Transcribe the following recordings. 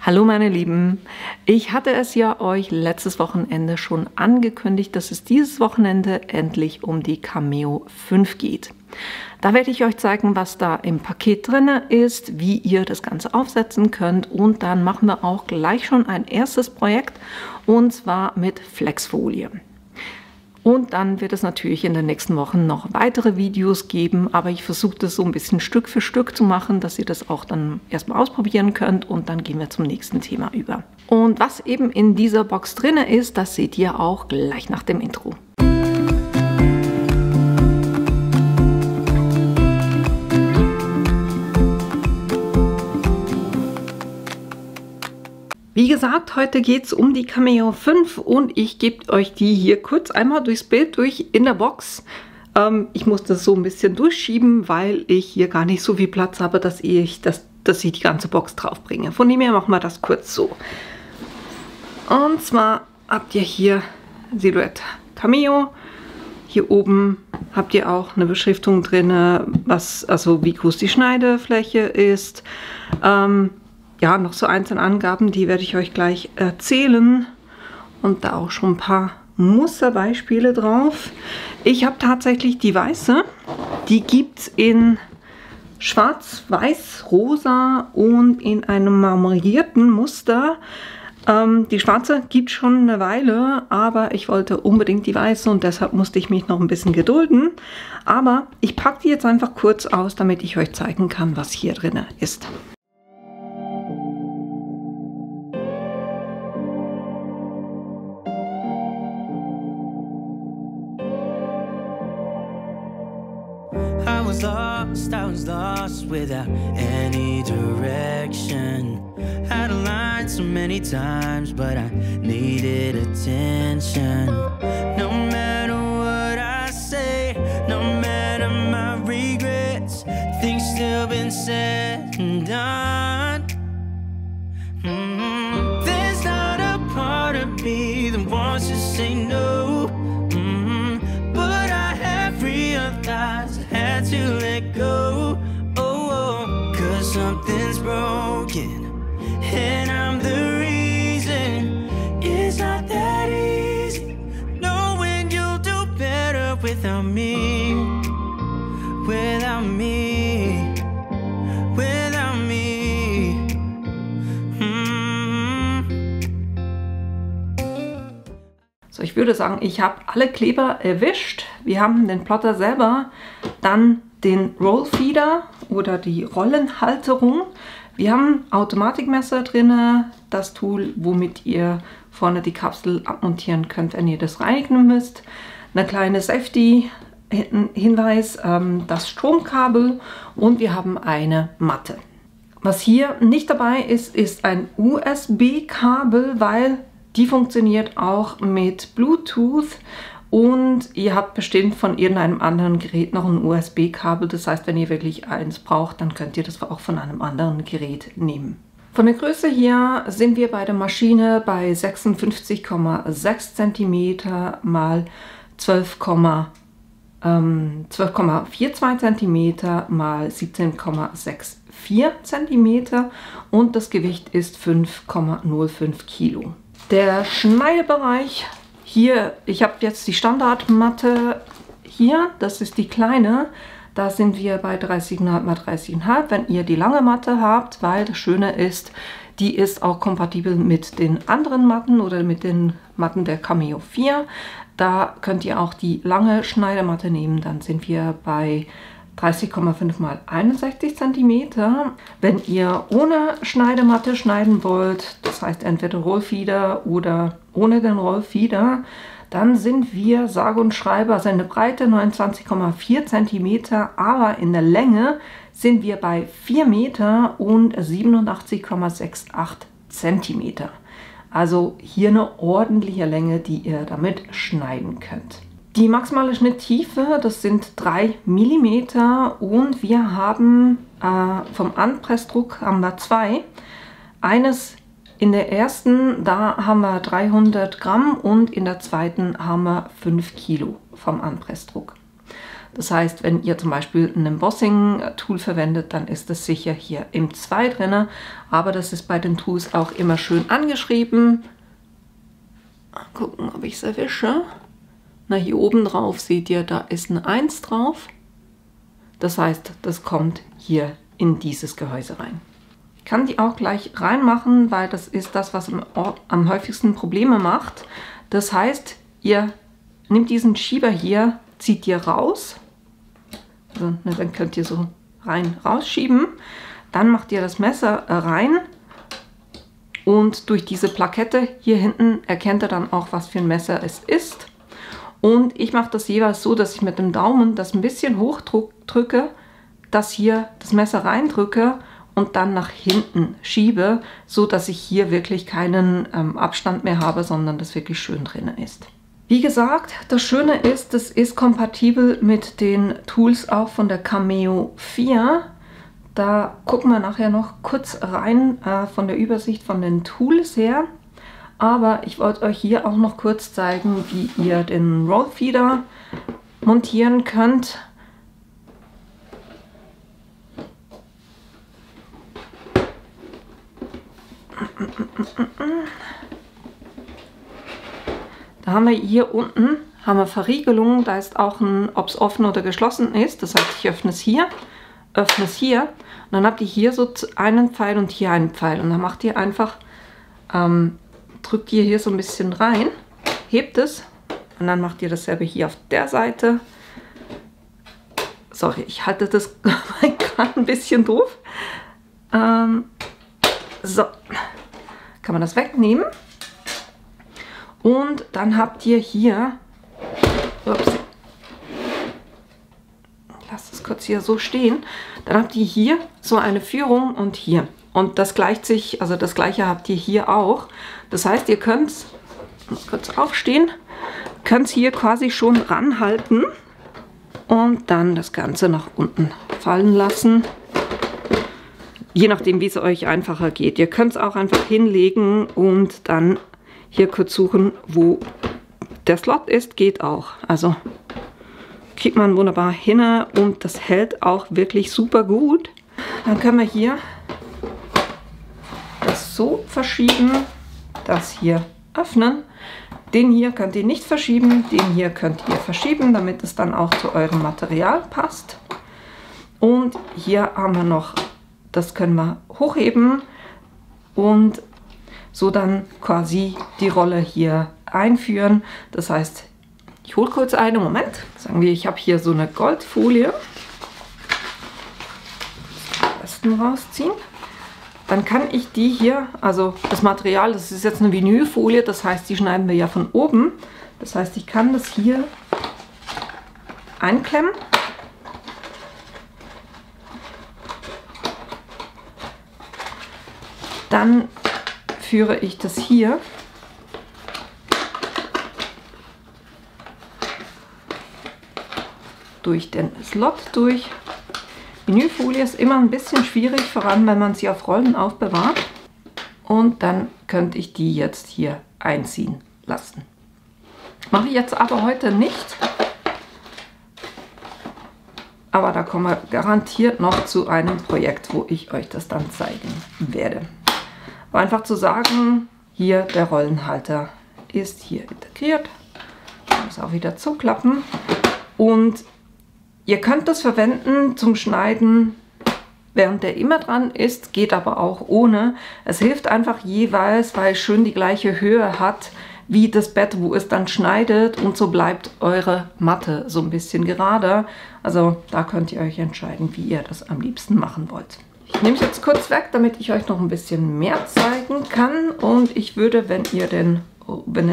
Hallo meine Lieben, ich hatte es ja euch letztes Wochenende schon angekündigt, dass es dieses Wochenende endlich um die Cameo 5 geht. Da werde ich euch zeigen, was da im Paket drin ist, wie ihr das Ganze aufsetzen könnt und dann machen wir auch gleich schon ein erstes Projekt und zwar mit Flexfolie. Und dann wird es natürlich in den nächsten Wochen noch weitere Videos geben, aber ich versuche das so ein bisschen Stück für Stück zu machen, dass ihr das auch dann erstmal ausprobieren könnt und dann gehen wir zum nächsten Thema über. Und was eben in dieser Box drin ist, das seht ihr auch gleich nach dem Intro. Wie gesagt, heute geht es um die Cameo 5 und ich gebe euch die hier kurz einmal durchs Bild durch in der Box. Ich muss das so ein bisschen durchschieben, weil ich hier gar nicht so viel Platz habe, dass ich die ganze Box drauf bringe. Von dem her machen wir das kurz so. Und zwar habt ihr hier Silhouette Cameo. Hier oben habt ihr auch eine Beschriftung drin, also wie groß die Schneidefläche ist. Ja, noch so einzelne Angaben, die werde ich euch gleich erzählen. Und da auch schon ein paar Musterbeispiele drauf. Ich habe tatsächlich die weiße. Die gibt es in schwarz, weiß, rosa und in einem marmorierten Muster. Die schwarze gibt es schon eine Weile, aber ich wollte unbedingt die weiße und deshalb musste ich mich noch ein bisschen gedulden. Aber ich packe die jetzt einfach kurz aus, damit ich euch zeigen kann, was hier drin ist. I was lost without any direction. Had a line so many times, but I needed attention. No matter what I say, no matter my regrets, things still been said and done. There's not a part of me that wants to say no. But I have realized I had to let go. Oh, 'cause something's broken and I'm the reason. It's not that easy knowing you'll do better without me. Without me. Without me. So, ich würde sagen, ich habe alle Kleber erwischt. Wir haben den Plotter selber, dann den Rollfeeder oder die Rollenhalterung. Wir haben Automatikmesser drin, das Tool, womit ihr vorne die Kapsel abmontieren könnt, wenn ihr das reinigen müsst. Eine kleine Safety-Hinweis, das Stromkabel und wir haben eine Matte. Was hier nicht dabei ist, ist ein USB-Kabel, weil die funktioniert auch mit Bluetooth und ihr habt bestimmt von irgendeinem anderen Gerät noch ein USB-Kabel. Das heißt, wenn ihr wirklich eins braucht, dann könnt ihr das auch von einem anderen Gerät nehmen. Von der Größe hier sind wir bei der Maschine bei 56,6 cm mal 12,42 cm mal 17,64 cm und das Gewicht ist 5,05 Kilo. Der Schneidebereich hier, ich habe jetzt die Standardmatte hier, das ist die kleine, da sind wir bei 30,5 x 30,5, wenn ihr die lange Matte habt, weil das Schöne ist, die ist auch kompatibel mit den anderen Matten oder mit den Matten der Cameo 4. Da könnt ihr auch die lange Schneidematte nehmen, dann sind wir bei 30,5 x 61 cm. Wenn ihr ohne Schneidematte schneiden wollt, das heißt entweder Rollfeeder oder ohne den Rollfeeder, dann sind wir sage und schreibe, also in der Breite 29,4 cm, aber in der Länge sind wir bei 4 Meter und 87,68 cm. Also hier eine ordentliche Länge, die ihr damit schneiden könnt. Die maximale Schnitttiefe, das sind 3 mm und wir haben vom Anpressdruck haben wir 2. Eines in der ersten, da haben wir 300 Gramm und in der zweiten haben wir 5 Kilo vom Anpressdruck. Das heißt, wenn ihr zum Beispiel ein Embossing-Tool verwendet, dann ist es sicher hier im 2 drin. Aber das ist bei den Tools auch immer schön angeschrieben. Mal gucken, ob ich es erwische. Na, hier oben drauf seht ihr, da ist eine 1 drauf. Das heißt, das kommt hier in dieses Gehäuse rein. Ich kann die auch gleich reinmachen, weil das ist das, was am häufigsten Probleme macht. Das heißt, ihr nehmt diesen Schieber hier, zieht ihr raus. Also, dann könnt ihr so rausschieben. Dann macht ihr das Messer rein. Und durch diese Plakette hier hinten erkennt ihr dann auch, was für ein Messer es ist. Und ich mache das jeweils so, dass ich mit dem Daumen das ein bisschen hochdrücke, dass hier das Messer reindrücke und dann nach hinten schiebe, so dass ich hier wirklich keinen Abstand mehr habe, sondern das wirklich schön drin ist. Wie gesagt, das Schöne ist, das ist kompatibel mit den Tools auch von der Cameo 4. Da gucken wir nachher noch kurz rein von der Übersicht von den Tools her. Aber ich wollte euch hier auch noch kurz zeigen, wie ihr den Rollfeeder montieren könnt. Da haben wir hier unten Verriegelung, da ist auch ein, ob es offen oder geschlossen ist. Das heißt, ich öffne es hier und dann habt ihr hier so einen Pfeil und hier einen Pfeil. Und dann macht ihr einfach, drückt ihr hier so ein bisschen rein, hebt es und dann macht ihr dasselbe hier auf der Seite. Sorry, ich halte das gerade ein bisschen doof. So, kann man das wegnehmen. Und dann habt ihr hier, ups, ich lasse das kurz hier so stehen, dann habt ihr hier so eine Führung und hier. Und das gleicht sich, also das gleiche habt ihr hier auch. Das heißt, ihr könnt, kurz aufstehen, könnt es hier quasi schon ranhalten und dann das Ganze nach unten fallen lassen. Je nachdem, wie es euch einfacher geht. Ihr könnt es auch einfach hinlegen und dann hier kurz suchen, wo der Slot ist, geht auch. Also kriegt man wunderbar hin und das hält auch wirklich super gut. Dann können wir hier das so verschieben, das hier öffnen. Den hier könnt ihr nicht verschieben, den hier könnt ihr verschieben, damit es dann auch zu eurem Material passt. Und hier haben wir noch, das können wir hochheben und so dann quasi die Rolle hier einführen. Das heißt, ich hole kurz einen Moment. Sagen wir, ich habe hier so eine Goldfolie. Am besten rausziehen. Dann kann ich die hier, also das Material, das ist jetzt eine Vinylfolie, das heißt, die schneiden wir ja von oben. Das heißt, ich kann das hier einklemmen. Dann führe ich das hier durch den Slot durch. Vinylfolie ist immer ein bisschen schwierig, vor allem wenn man sie auf Rollen aufbewahrt. Und dann könnte ich die jetzt hier einziehen lassen. Mache ich jetzt aber heute nicht. Aber da kommen wir garantiert noch zu einem Projekt, wo ich euch das dann zeigen werde. Aber einfach zu sagen, hier der Rollenhalter ist hier integriert. Ich muss auch wieder zuklappen. Und ihr könnt das verwenden zum Schneiden, während der immer dran ist, geht aber auch ohne. Es hilft einfach jeweils, weil es schön die gleiche Höhe hat wie das Bett, wo es dann schneidet, und so bleibt eure Matte so ein bisschen gerader. Also da könnt ihr euch entscheiden, wie ihr das am liebsten machen wollt. Ich nehme es jetzt kurz weg, damit ich euch noch ein bisschen mehr zeigen kann. Und ich würde, wenn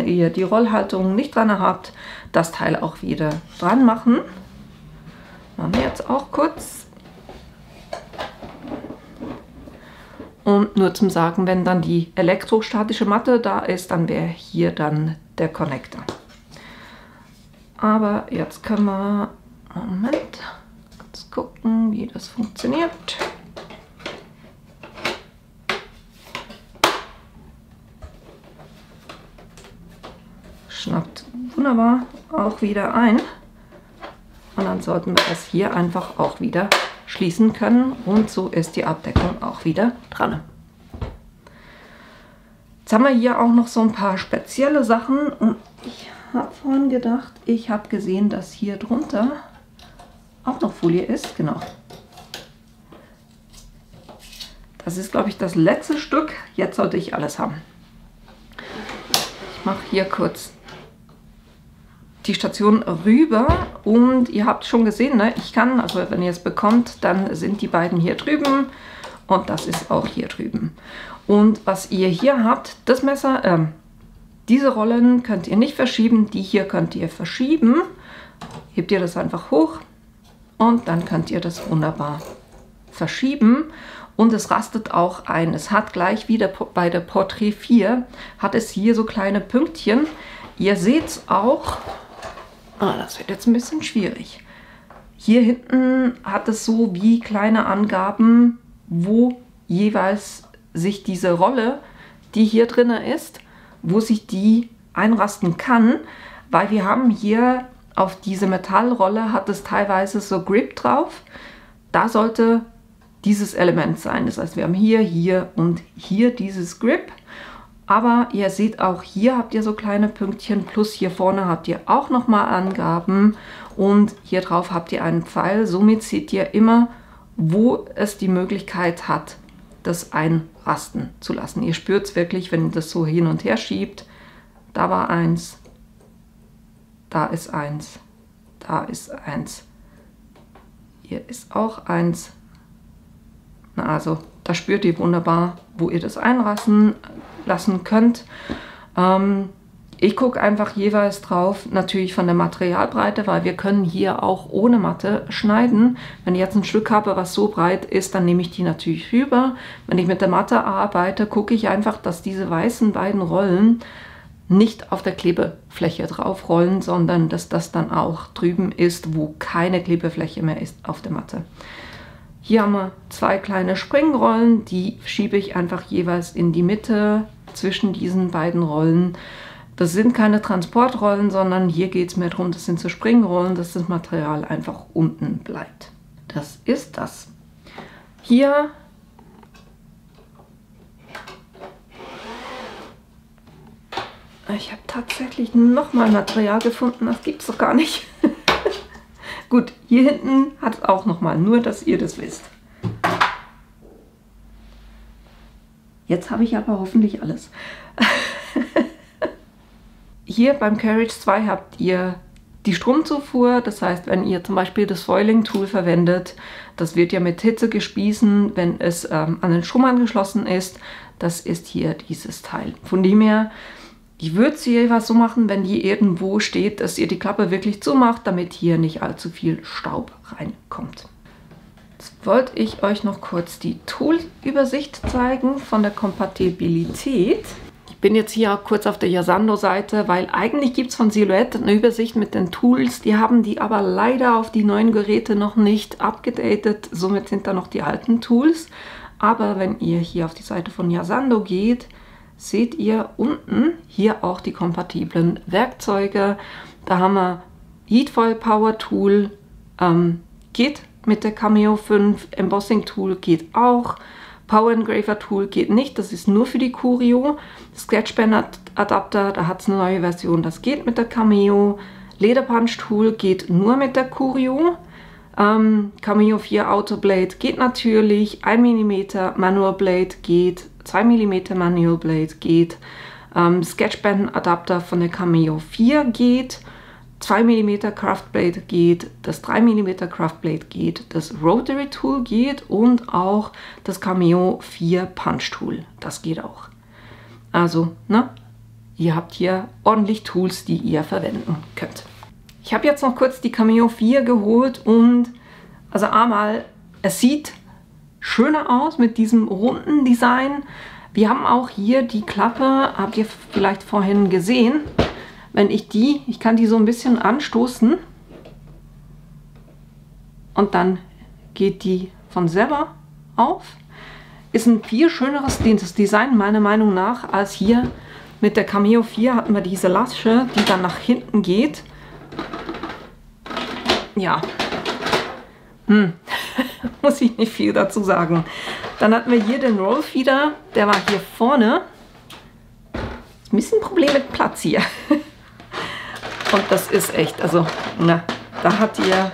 ihr die Rollhalterung nicht dran habt, das Teil auch wieder dran machen. Machen wir jetzt auch kurz. Und nur zum Sagen, wenn dann die elektrostatische Matte da ist, dann wäre hier dann der Connector. Aber jetzt können wir, Moment, kurz gucken, wie das funktioniert. Schnappt wunderbar auch wieder ein. Und dann sollten wir das hier einfach auch wieder schließen können. Und so ist die Abdeckung auch wieder dran. Jetzt haben wir hier auch noch so ein paar spezielle Sachen. Und ich habe vorhin gedacht, ich habe gesehen, dass hier drunter auch noch Folie ist. Genau. Das ist, glaube ich, das letzte Stück. Jetzt sollte ich alles haben. Ich mache hier kurz die Station rüber und ihr habt schon gesehen, ne? Ich kann, also wenn ihr es bekommt, dann sind die beiden hier drüben und das ist auch hier drüben. Und was ihr hier habt, das Messer, diese Rollen könnt ihr nicht verschieben, die hier könnt ihr verschieben. Hebt ihr das einfach hoch und dann könnt ihr das wunderbar verschieben. Und es rastet auch ein. Es hat gleich wieder bei der Portrait 4, hat es hier so kleine Pünktchen. Ihr seht es auch, das wird jetzt ein bisschen schwierig. Hier hinten hat es so wie kleine Angaben, wo jeweils sich diese Rolle, die hier drin ist, wo sich die einrasten kann. Weil wir haben hier auf diese Metallrolle, hat es teilweise so Grip drauf. Da sollte dieses Element sein. Das heißt, wir haben hier, hier und hier dieses Grip. Aber ihr seht auch, hier habt ihr so kleine Pünktchen, plus hier vorne habt ihr auch nochmal Angaben und hier drauf habt ihr einen Pfeil. Somit seht ihr immer, wo es die Möglichkeit hat, das einrasten zu lassen. Ihr spürt es wirklich, wenn ihr das so hin und her schiebt. Da war eins, da ist eins, da ist eins, hier ist auch eins. Also da spürt ihr wunderbar, wo ihr das einrasten lassen könnt. Ich gucke einfach jeweils drauf, natürlich von der Materialbreite, weil wir können hier auch ohne Matte schneiden. Wenn ich jetzt ein Stück habe, was so breit ist, dann nehme ich die natürlich rüber. Wenn ich mit der Matte arbeite, gucke ich einfach, dass diese weißen beiden Rollen nicht auf der Klebefläche drauf rollen, sondern dass das dann auch drüben ist, wo keine Klebefläche mehr ist auf der Matte. Hier haben wir zwei kleine Springrollen, die schiebe ich einfach jeweils in die Mitte zwischen diesen beiden Rollen. Das sind keine Transportrollen, sondern hier geht es mehr darum, das sind so Springrollen, dass das Material einfach unten bleibt. Das ist das. Hier ich habe tatsächlich nochmal Material gefunden, das gibt es doch gar nicht. Gut, hier hinten hat es auch nochmal, nur dass ihr das wisst. Jetzt habe ich aber hoffentlich alles. Hier beim Carriage 2 habt ihr die Stromzufuhr, das heißt, wenn ihr zum Beispiel das Foiling Tool verwendet, das wird ja mit Hitze gespießen, wenn es an den Strom angeschlossen ist. Das ist hier dieses Teil. Von dem her, ich würde es hier was so machen, wenn die irgendwo steht, dass ihr die Klappe wirklich zumacht, damit hier nicht allzu viel Staub reinkommt. Jetzt wollte ich euch noch kurz die Tool-Übersicht zeigen von der Kompatibilität. Ich bin jetzt hier auch kurz auf der Yasando-Seite, weil eigentlich gibt es von Silhouette eine Übersicht mit den Tools. Die haben die aber leider auf die neuen Geräte noch nicht abgedatet. Somit sind da noch die alten Tools. Aber wenn ihr hier auf die Seite von Yasando geht, seht ihr unten hier auch die kompatiblen Werkzeuge. Da haben wir Heatfoil Power Tool, geht mit der Cameo 5, Embossing Tool geht auch, Power Engraver Tool geht nicht, das ist nur für die Curio. Sketch Pen Adapter, da hat es eine neue Version, das geht mit der Cameo. Leder Punch Tool geht nur mit der Curio. Cameo 4 Auto Blade geht natürlich, 1 mm Manual Blade geht, 2 mm Manual Blade geht, Sketch Pen Adapter von der Cameo 4 geht, 2 mm Craft Blade geht, das 3 mm Craft Blade geht, das Rotary Tool geht und auch das Cameo 4 Punch Tool, das geht auch. Also, ne, ihr habt hier ordentlich Tools, die ihr verwenden könnt. Ich habe jetzt noch kurz die Cameo 4 geholt und also einmal, es sieht schöner aus mit diesem runden Design. Wir haben auch hier die Klappe, habt ihr vielleicht vorhin gesehen. Wenn ich kann die so ein bisschen anstoßen und dann geht die von selber auf. Ist ein viel schöneres Design meiner Meinung nach als hier mit der Cameo 4 hatten wir diese Lasche, die dann nach hinten geht. ja, muss ich nicht viel dazu sagen. Dann hatten wir hier den Rollfeeder, der war hier vorne. Ein bisschen Problem mit Platz hier. Und das ist echt, also, na, da hat ihr,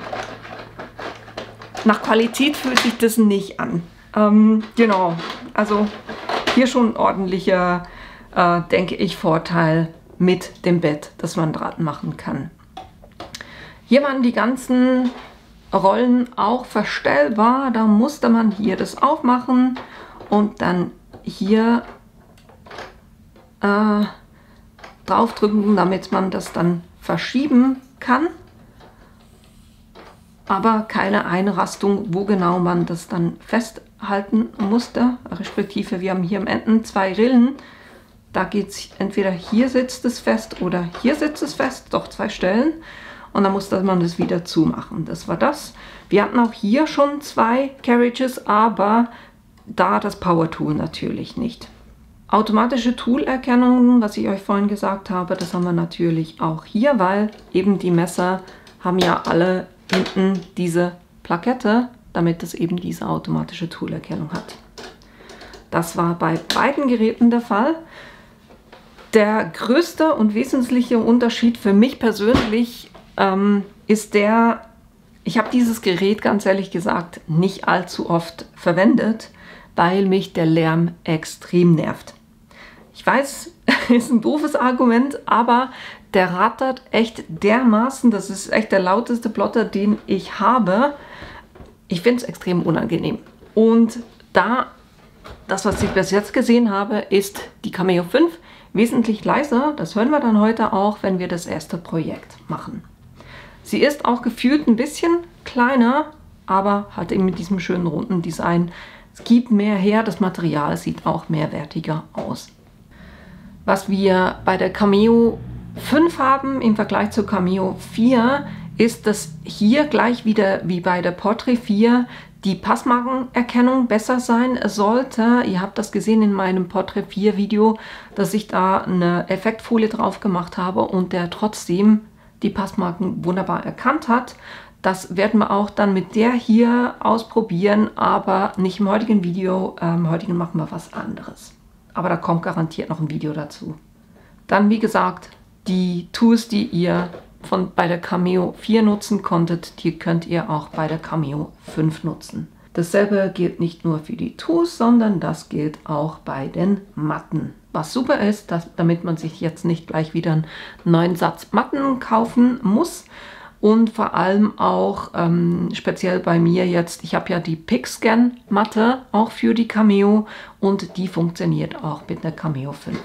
nach Qualität fühlt sich das nicht an. Genau, also hier schon ein ordentlicher, denke ich, Vorteil mit dem Bett, das man dran machen kann. Hier waren die ganzen Rollen auch verstellbar, da musste man hier das aufmachen und dann hier draufdrücken, damit man das dann verschieben kann. Aber keine Einrastung, wo genau man das dann festhalten musste, respektive wir haben hier am Ende 2 Rillen. Da geht es entweder hier sitzt es fest oder hier sitzt es fest, doch 2 Stellen. Und dann musste man das wieder zumachen. Das war das. Wir hatten auch hier schon 2 Carriages, aber da das Power Tool natürlich nicht. Automatische Toolerkennung, was ich euch vorhin gesagt habe, das haben wir natürlich auch hier, weil eben die Messer haben ja alle hinten diese Plakette, damit es eben diese automatische Toolerkennung hat. Das war bei beiden Geräten der Fall. Der größte und wesentliche Unterschied für mich persönlich ist der, ich habe dieses Gerät ganz ehrlich gesagt nicht allzu oft verwendet, weil mich der Lärm extrem nervt. Ich weiß, ist ein doofes Argument, aber der rattert echt dermaßen, das ist echt der lauteste Plotter, den ich habe. Ich finde es extrem unangenehm. Und da, das was ich bis jetzt gesehen habe, ist die Cameo 5 wesentlich leiser. Das hören wir dann heute auch, wenn wir das erste Projekt machen. Sie ist auch gefühlt ein bisschen kleiner, aber hat eben mit diesem schönen runden Design. Es gibt mehr her, das Material sieht auch mehrwertiger aus. Was wir bei der Cameo 5 haben im Vergleich zur Cameo 4, ist, dass hier gleich wieder wie bei der Portrait 4 die Passmarkenerkennung besser sein sollte. Ihr habt das gesehen in meinem Portrait 4 Video, dass ich da eine Effektfolie drauf gemacht habe und der trotzdem die Passmarken wunderbar erkannt hat. Das werden wir auch dann mit der hier ausprobieren, aber nicht im heutigen Video. Im heutigen machen wir was anderes. Aber da kommt garantiert noch ein Video dazu. Dann, wie gesagt, die Tools, die ihr bei der Cameo 4 nutzen konntet, die könnt ihr auch bei der Cameo 5 nutzen. Dasselbe gilt nicht nur für die Tools, sondern das gilt auch bei den Matten. Was super ist, damit man sich jetzt nicht gleich wieder einen neuen Satz Matten kaufen muss. Und vor allem auch speziell bei mir jetzt, ich habe ja die Picscan Matte auch für die Cameo und die funktioniert auch mit der Cameo 5.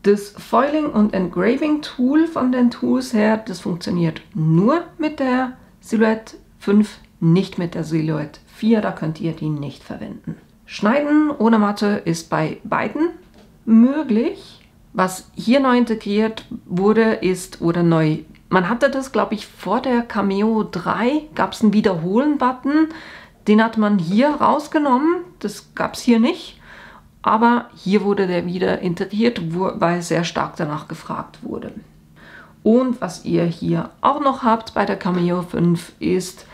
Das Foiling und Engraving Tool von den Tools her, das funktioniert nur mit der Silhouette 5, nicht mit der Silhouette 4, da könnt ihr die nicht verwenden. Schneiden ohne Matte ist bei beiden möglich. Was hier neu integriert wurde, ist, oder neu, man hatte das, glaube ich, vor der Cameo 3, gab es einen Wiederholen-Button, den hat man hier rausgenommen, das gab es hier nicht. Aber hier wurde der wieder integriert, weil sehr stark danach gefragt wurde. Und was ihr hier auch noch habt bei der Cameo 5 ist,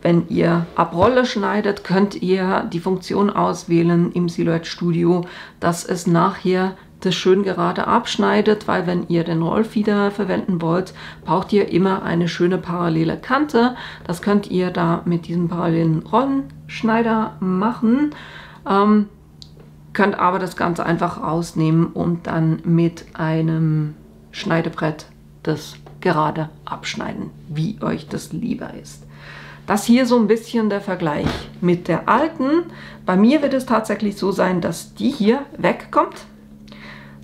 wenn ihr ab Rolle schneidet, könnt ihr die Funktion auswählen im Silhouette Studio, dass es nachher das schön gerade abschneidet, weil wenn ihr den Rollfeeder verwenden wollt, braucht ihr immer eine schöne parallele Kante. Das könnt ihr da mit diesem parallelen Rollenschneider machen. Könnt aber das Ganze einfach rausnehmen und dann mit einem Schneidebrett das gerade abschneiden, wie euch das lieber ist. Das hier so ein bisschen der Vergleich mit der alten. Bei mir wird es tatsächlich so sein, dass die hier wegkommt.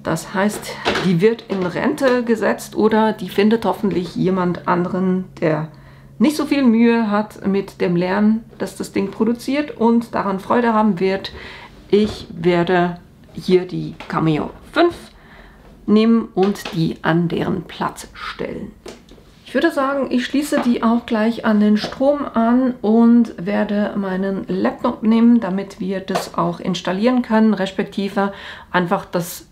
Das heißt, die wird in Rente gesetzt oder die findet hoffentlich jemand anderen, der nicht so viel Mühe hat mit dem Lernen, dass das Ding produziert und daran Freude haben wird. Ich werde hier die Cameo 5 nehmen und die an deren Platz stellen. Ich würde sagen, ich schließe die auch gleich an den Strom an und werde meinen Laptop nehmen, damit wir das auch installieren können, respektive einfach das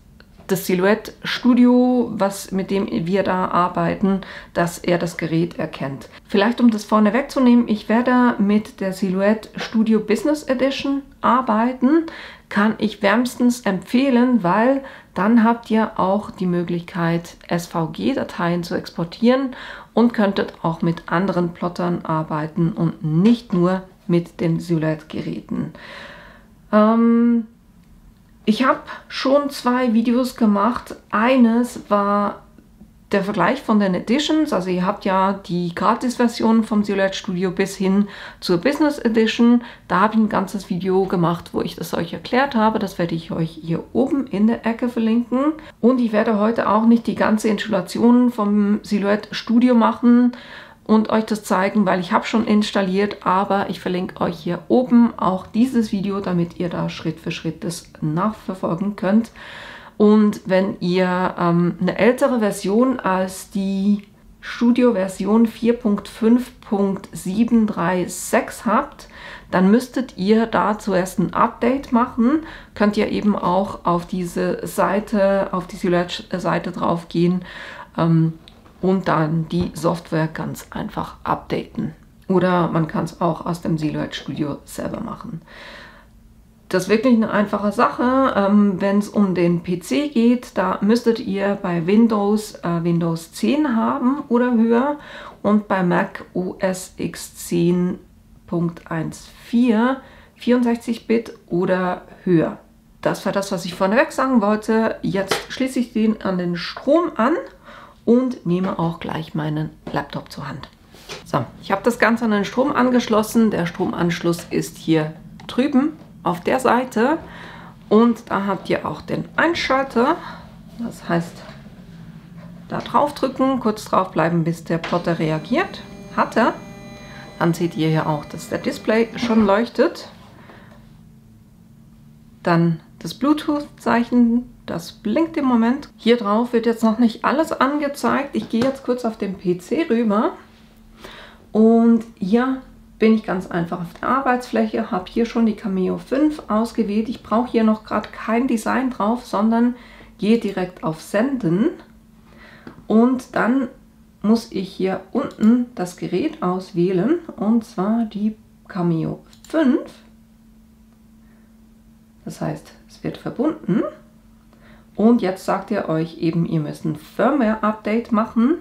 das Silhouette Studio, mit dem wir da arbeiten, dass er das Gerät erkennt. Vielleicht um das vorne wegzunehmen, ich werde mit der Silhouette Studio Business Edition arbeiten. Kann ich wärmstens empfehlen, weil dann habt ihr auch die Möglichkeit, SVG-Dateien zu exportieren und könntet auch mit anderen Plottern arbeiten und nicht nur mit den Silhouette-Geräten. Ich habe schon 2 Videos gemacht. Eines war der Vergleich von den Editions. Also ihr habt ja die Gratis-Version vom Silhouette Studio bis hin zur Business Edition. Da habe ich ein ganzes Video gemacht, wo ich das euch erklärt habe. Das werde ich euch hier oben in der Ecke verlinken. Und ich werde heute auch nicht die ganze Installation vom Silhouette Studio machen und euch das zeigen, weil ich habe schon installiert, aber ich verlinke euch hier oben auch dieses Video, damit ihr da Schritt für Schritt das nachverfolgen könnt. Und wenn ihr eine ältere Version als die Studio-Version 4.5.736 habt, dann müsstet ihr da zuerst ein Update machen. Könnt ihr eben auch auf diese Seite, auf die Silhouette-Seite drauf gehen und dann die Software ganz einfach updaten. Oder man kann es auch aus dem Silhouette Studio selber machen. Das ist wirklich eine einfache Sache. Wenn es um den PC geht, da müsstet ihr bei Windows Windows 10 haben oder höher und bei Mac OS X 10.14 64-Bit oder höher. Das war das, was ich vorneweg sagen wollte. Jetzt schließe ich den an den Strom an und nehme auch gleich meinen Laptop zur Hand. So, ich habe das Ganze an den Strom angeschlossen. Der Stromanschluss ist hier drüben auf der Seite und da habt ihr auch den Einschalter. Das heißt, da drauf drücken, kurz drauf bleiben, bis der Plotter reagiert. Hat er. Dann seht ihr hier auch, dass der Display schon leuchtet. Dann das Bluetooth-Zeichen, das blinkt im Moment. Hier drauf wird jetzt noch nicht alles angezeigt. Ich gehe jetzt kurz auf den PC rüber und hier bin ich ganz einfach auf der Arbeitsfläche, habe hier schon die Cameo 5 ausgewählt. Ich brauche hier noch gerade kein Design drauf, sondern gehe direkt auf Senden und dann muss ich hier unten das Gerät auswählen und zwar die Cameo 5. Das heißt, es wird verbunden und jetzt sagt er euch eben, ihr müsst ein Firmware-Update machen.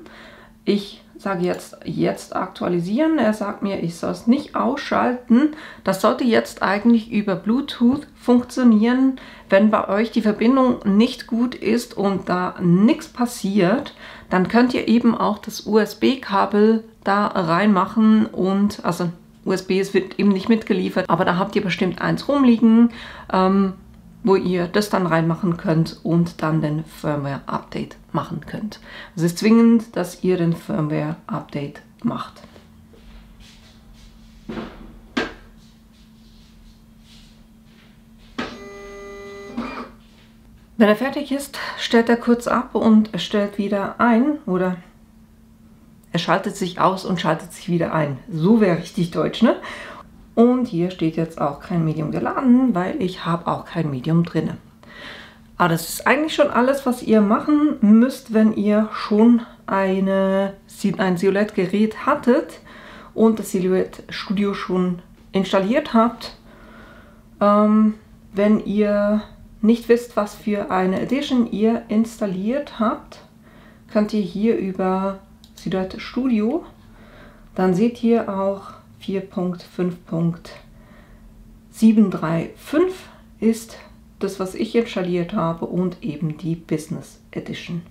Ich sage jetzt aktualisieren. Er sagt mir, ich soll es nicht ausschalten. Das sollte jetzt eigentlich über Bluetooth funktionieren. Wenn bei euch die Verbindung nicht gut ist und da nichts passiert, dann könnt ihr eben auch das USB-Kabel da reinmachen und also USB wird eben nicht mitgeliefert, aber da habt ihr bestimmt eins rumliegen, wo ihr das dann reinmachen könnt und dann den Firmware-Update machen könnt. Es ist zwingend, dass ihr den Firmware-Update macht. Wenn er fertig ist, stellt er kurz ab und er stellt wieder ein oder er schaltet sich aus und schaltet sich wieder ein. So wäre richtig deutsch, ne? Und hier steht jetzt auch kein Medium geladen, weil ich habe auch kein Medium drin. Aber das ist eigentlich schon alles, was ihr machen müsst, wenn ihr schon ein Silhouette-Gerät hattet und das Silhouette Studio schon installiert habt. Wenn ihr nicht wisst, was für eine Edition ihr installiert habt, könnt ihr hier über Silhouette Studio, dann seht ihr auch 4.5.735 ist das, was ich installiert habe und eben die Business Edition.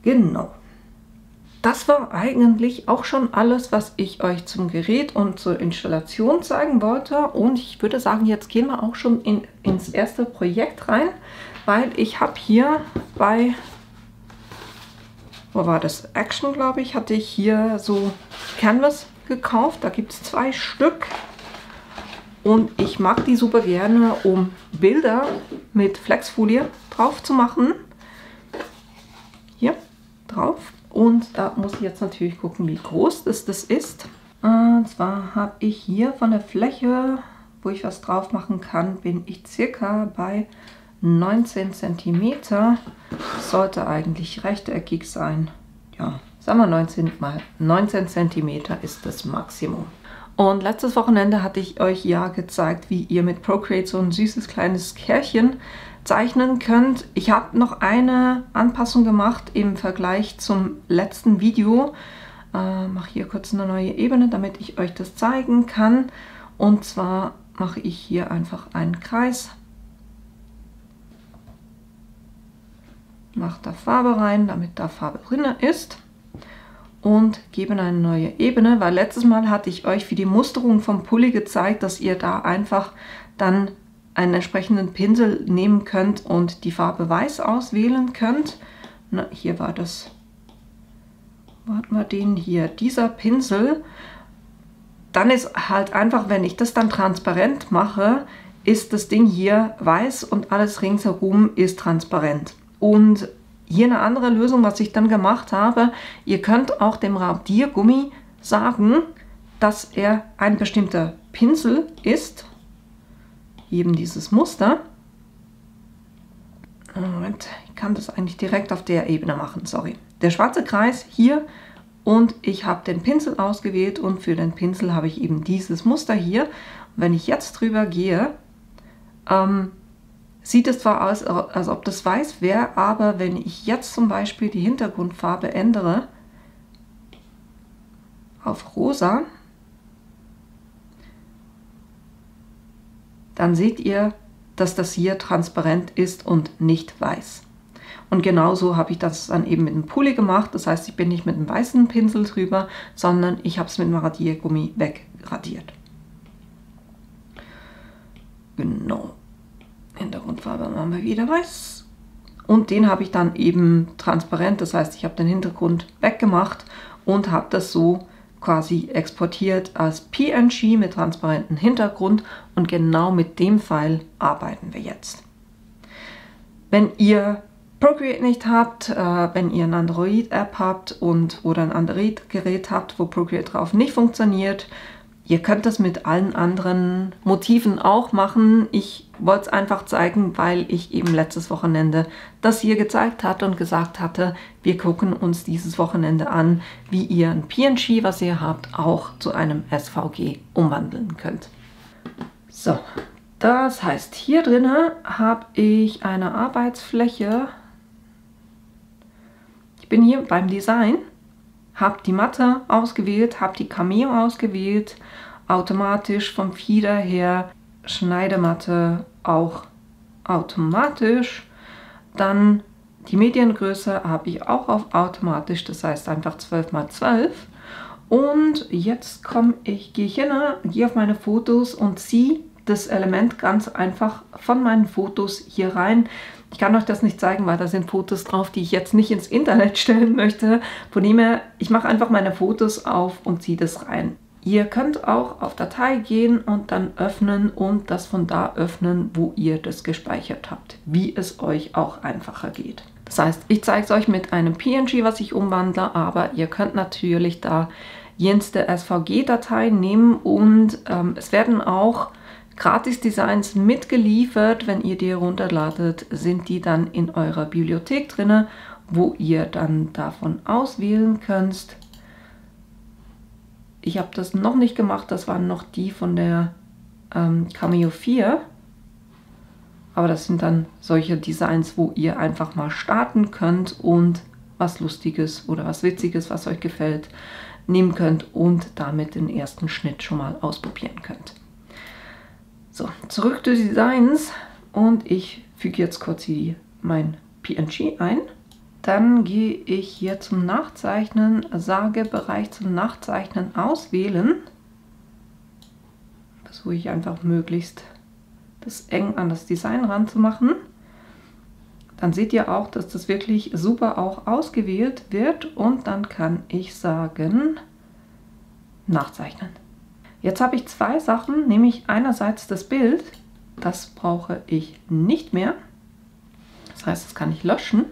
Genau. Das war eigentlich auch schon alles, was ich euch zum Gerät und zur Installation zeigen wollte. Und ich würde sagen, jetzt gehen wir auch schon ins erste Projekt rein, weil ich habe hier bei, wo war das? Action, glaube ich, hatte ich hier so Canvas gekauft. Da gibt es 2 Stück. Und ich mag die super gerne, um Bilder mit Flexfolie drauf zu machen. Hier drauf. Und da muss ich jetzt natürlich gucken, wie groß das ist. Und zwar habe ich hier von der Fläche, wo ich was drauf machen kann, bin ich circa bei 19 cm. Sollte eigentlich rechteckig sein. Ja, sagen wir 19 mal 19 cm ist das Maximum. Und letztes Wochenende hatte ich euch ja gezeigt, wie ihr mit Procreate so ein süßes kleines Kerlchen zeichnen könnt. Ich habe noch eine Anpassung gemacht im Vergleich zum letzten Video. Mache hier kurz eine neue Ebene, damit ich euch das zeigen kann. Und zwar mache ich hier einfach einen Kreis. Mache da Farbe rein, damit da Farbe drin ist. Und gebe eine neue Ebene, weil letztes Mal hatte ich euch für die Musterung vom Pulli gezeigt, dass ihr da einfach dann einen entsprechenden Pinsel nehmen könnt und die Farbe Weiß auswählen könnt. Na, hier war das, warten wir den hier, dieser Pinsel. Dann ist halt einfach, wenn ich das dann transparent mache, ist das Ding hier weiß und alles ringsherum ist transparent. Und hier eine andere Lösung, was ich dann gemacht habe, ihr könnt auch dem Radiergummi sagen, dass er ein bestimmter Pinsel ist. Eben dieses Muster. Moment, ich kann das eigentlich direkt auf der Ebene machen, sorry. Der schwarze Kreis hier und ich habe den Pinsel ausgewählt und für den Pinsel habe ich eben dieses Muster hier. Und wenn ich jetzt drüber gehe, sieht es zwar aus, als ob das weiß wäre, aber wenn ich jetzt zum Beispiel die Hintergrundfarbe ändere auf rosa, dann seht ihr, dass das hier transparent ist und nicht weiß. Und genauso habe ich das dann eben mit dem Pulli gemacht. Das heißt, ich bin nicht mit einem weißen Pinsel drüber, sondern ich habe es mit dem Radiergummi wegradiert. Genau. Hintergrundfarbe machen wir wieder weiß. Und den habe ich dann eben transparent. Das heißt, ich habe den Hintergrund weggemacht und habe das so quasi exportiert als PNG mit transparentem Hintergrund. Und genau mit dem Pfeil arbeiten wir jetzt. Wenn ihr Procreate nicht habt, wenn ihr eine Android-App habt oder ein Android-Gerät habt, wo Procreate drauf nicht funktioniert, ihr könnt das mit allen anderen Motiven auch machen. Ich wollte es einfach zeigen, weil ich eben letztes Wochenende das hier gezeigt hatte und gesagt hatte, wir gucken uns dieses Wochenende an, wie ihr ein PNG, was ihr habt, auch zu einem SVG umwandeln könnt. So, das heißt, hier drinnen habe ich eine Arbeitsfläche. Ich bin hier beim Design. Habe die Matte ausgewählt, habe die Cameo ausgewählt, automatisch vom Feeder her, Schneidematte auch automatisch. Dann die Mediengröße habe ich auch auf automatisch, das heißt einfach 12×12. Und jetzt gehe ich hin, gehe auf meine Fotos und ziehe das Element ganz einfach von meinen Fotos hier rein. Ich kann euch das nicht zeigen, weil da sind Fotos drauf, die ich jetzt nicht ins Internet stellen möchte. Von dem her, ich mache einfach meine Fotos auf und ziehe das rein. Ihr könnt auch auf Datei gehen und dann öffnen und das von da öffnen, wo ihr das gespeichert habt, wie es euch auch einfacher geht. Das heißt, ich zeige es euch mit einem PNG, was ich umwandle, aber ihr könnt natürlich da jenste SVG-Dateien nehmen und es werden auch Gratis-Designs mitgeliefert. Wenn ihr die herunterladet, sind die dann in eurer Bibliothek drin, wo ihr dann davon auswählen könnt. Ich habe das noch nicht gemacht, das waren noch die von der Cameo 4. Aber das sind dann solche Designs, wo ihr einfach mal starten könnt und was Lustiges oder was Witziges, was euch gefällt, nehmen könnt und damit den ersten Schnitt schon mal ausprobieren könnt. So, zurück zu Designs und ich füge jetzt kurz hier mein PNG ein. Dann gehe ich hier zum Nachzeichnen, sage Bereich zum Nachzeichnen auswählen. Versuche ich einfach möglichst das eng an das Design ranzumachen. Dann seht ihr auch, dass das wirklich super auch ausgewählt wird und dann kann ich sagen Nachzeichnen. Jetzt habe ich zwei Sachen, nämlich einerseits das Bild, das brauche ich nicht mehr. Das heißt, das kann ich löschen.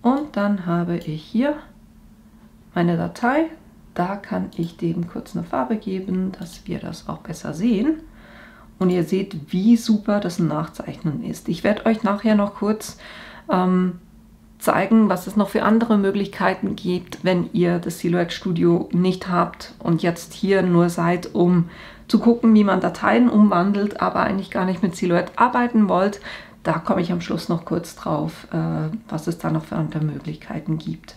Und dann habe ich hier meine Datei. Da kann ich dem kurz eine Farbe geben, dass wir das auch besser sehen. Und ihr seht, wie super das Nachzeichnen ist. Ich werde euch nachher noch kurz zeigen, was es noch für andere Möglichkeiten gibt, wenn ihr das Silhouette Studio nicht habt und jetzt hier nur seid, um zu gucken, wie man Dateien umwandelt, aber eigentlich gar nicht mit Silhouette arbeiten wollt. Da komme ich am Schluss noch kurz drauf, was es da noch für andere Möglichkeiten gibt.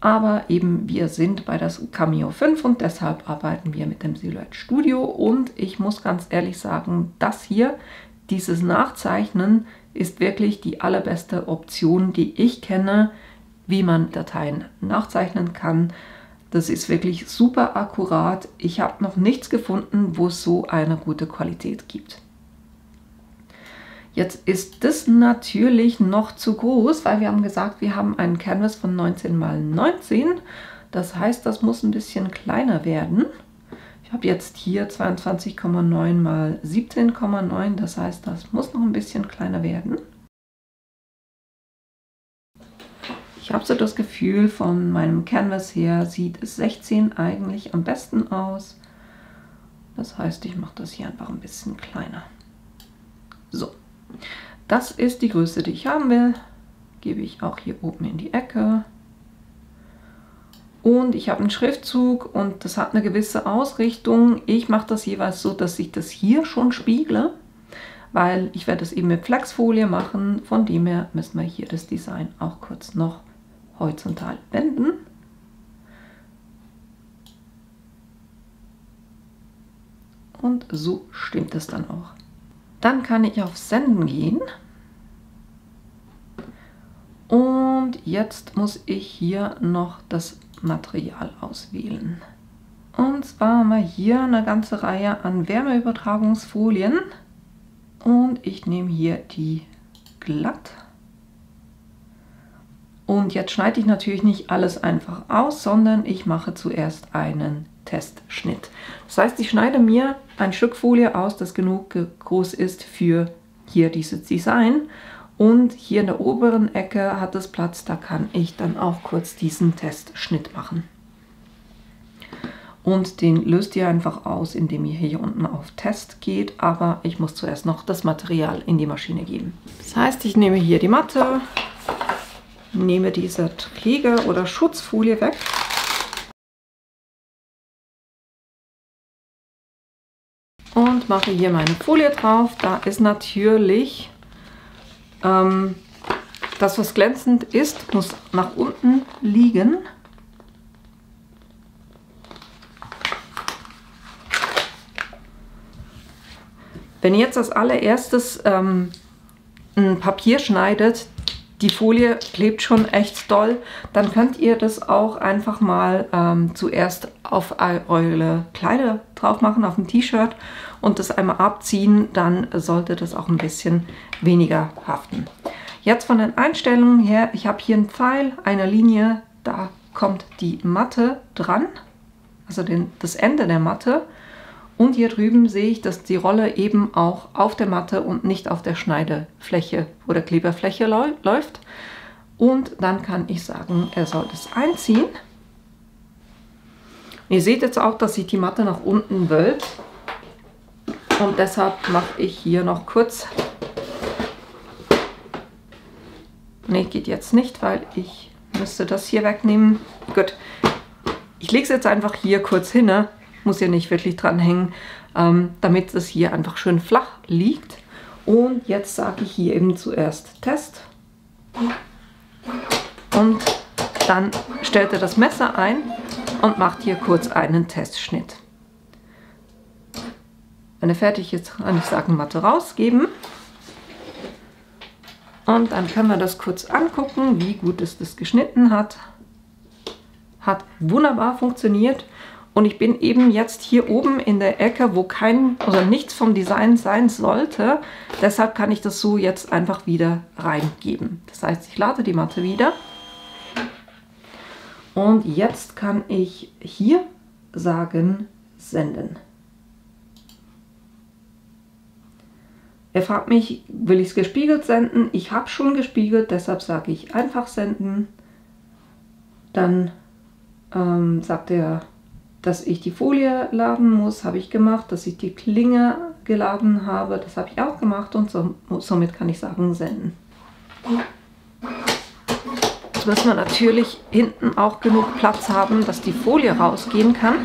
Aber eben, wir sind bei das Cameo 5 und deshalb arbeiten wir mit dem Silhouette Studio. Und ich muss ganz ehrlich sagen, das hier, dieses Nachzeichnen, ist wirklich die allerbeste Option, die ich kenne, wie man Dateien nachzeichnen kann. Das ist wirklich super akkurat. Ich habe noch nichts gefunden, wo es so eine gute Qualität gibt. Jetzt ist das natürlich noch zu groß, weil wir haben gesagt, wir haben einen Canvas von 19 x 19. Das heißt, das muss ein bisschen kleiner werden. Ich habe jetzt hier 22,9 x 17,9. Das heißt, das muss noch ein bisschen kleiner werden. Ich habe so das Gefühl, von meinem Canvas her sieht es 16 eigentlich am besten aus. Das heißt, ich mache das hier einfach ein bisschen kleiner. So. Das ist die Größe, die ich haben will. Gebe ich auch hier oben in die Ecke. Und ich habe einen Schriftzug und das hat eine gewisse Ausrichtung. Ich mache das jeweils so, dass ich das hier schon spiegle, weil ich werde es eben mit Flexfolie machen. Von dem her müssen wir hier das Design auch kurz noch horizontal wenden. Und so stimmt es dann auch. Dann kann ich auf Senden gehen. Und jetzt muss ich hier noch das Material auswählen. Und zwar haben wir hier eine ganze Reihe an Wärmeübertragungsfolien. Und ich nehme hier die glatt. Und jetzt schneide ich natürlich nicht alles einfach aus, sondern ich mache zuerst einen Testschnitt. Das heißt, ich schneide mir ein Stück Folie aus, das genug groß ist für hier dieses Design. Und hier in der oberen Ecke hat es Platz, da kann ich dann auch kurz diesen Testschnitt machen. Und den löst ihr einfach aus, indem ihr hier unten auf Test geht. Aber ich muss zuerst noch das Material in die Maschine geben. Das heißt, ich nehme hier die Matte, nehme diese Träger- oder Schutzfolie weg. Und mache hier meine Folie drauf. Da ist natürlich das, was glänzend ist, muss nach unten liegen. Wenn ihr jetzt als allererstes ein Papier schneidet, die Folie klebt schon echt doll, dann könnt ihr das auch einfach mal zuerst auf eure Kleider drauf machen, auf ein T-Shirt und das einmal abziehen, dann sollte das auch ein bisschen weniger haften. Jetzt von den Einstellungen her, ich habe hier einen Pfeil, eine Linie, da kommt die Matte dran, also das Ende der Matte. Und hier drüben sehe ich, dass die Rolle eben auch auf der Matte und nicht auf der Schneidefläche oder Kleberfläche läuft. Und dann kann ich sagen, er soll das einziehen. Ihr seht jetzt auch, dass sich die Matte nach unten wölbt. Und deshalb mache ich hier noch kurz... Ne, geht jetzt nicht, weil ich müsste das hier wegnehmen. Gut, ich lege es jetzt einfach hier kurz hin, ne? Muss ja nicht wirklich dran hängen, damit es hier einfach schön flach liegt. Und jetzt sage ich hier eben zuerst Test. Und dann stellt er das Messer ein und macht hier kurz einen Testschnitt. Wenn er fertig ist, kann ich sagen, Matte rausgeben. Und dann können wir das kurz angucken, wie gut es das geschnitten hat. Hat wunderbar funktioniert. Und ich bin eben jetzt hier oben in der Ecke, wo kein oder nichts vom Design sein sollte. Deshalb kann ich das so jetzt einfach wieder reingeben. Das heißt, ich lade die Matte wieder. Und jetzt kann ich hier sagen, senden. Er fragt mich, will ich es gespiegelt senden? Ich habe schon gespiegelt, deshalb sage ich einfach senden. Dann sagt er, dass ich die Folie laden muss, habe ich gemacht, dass ich die Klinge geladen habe. Das habe ich auch gemacht und somit kann ich sagen, senden. Jetzt müssen wir natürlich hinten auch genug Platz haben, dass die Folie rausgehen kann.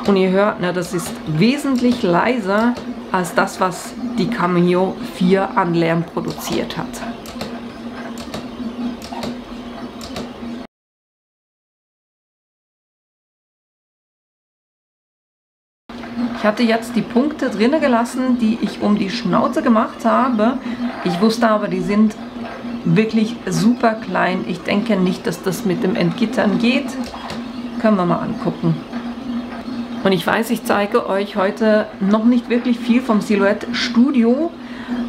Und ihr hört, ne, das ist wesentlich leiser als das, was die Cameo 4 an Lärm produziert hat. Ich hatte jetzt die Punkte drinnen gelassen, die ich um die Schnauze gemacht habe. Ich wusste aber, die sind wirklich super klein. Ich denke nicht, dass das mit dem Entgittern geht. Können wir mal angucken. Und ich weiß, ich zeige euch heute noch nicht wirklich viel vom Silhouette Studio,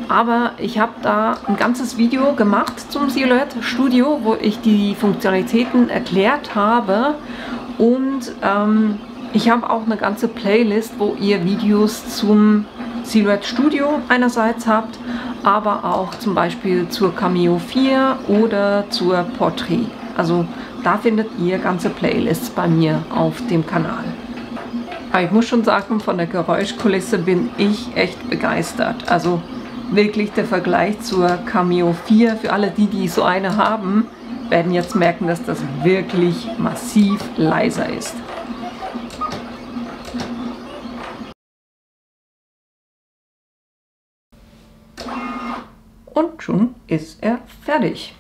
aber ich habe da ein ganzes Video gemacht zum Silhouette Studio, wo ich die Funktionalitäten erklärt habe, und ich habe auch eine ganze Playlist, wo ihr Videos zum Silhouette Studio einerseits habt, aber auch zum Beispiel zur Cameo 4 oder zur Portrait. Also da findet ihr ganze Playlists bei mir auf dem Kanal. Aber ich muss schon sagen, von der Geräuschkulisse bin ich echt begeistert. Also wirklich der Vergleich zur Cameo 4, für alle die so eine haben, werden jetzt merken, dass das wirklich massiv leiser ist. Und schon ist er fertig.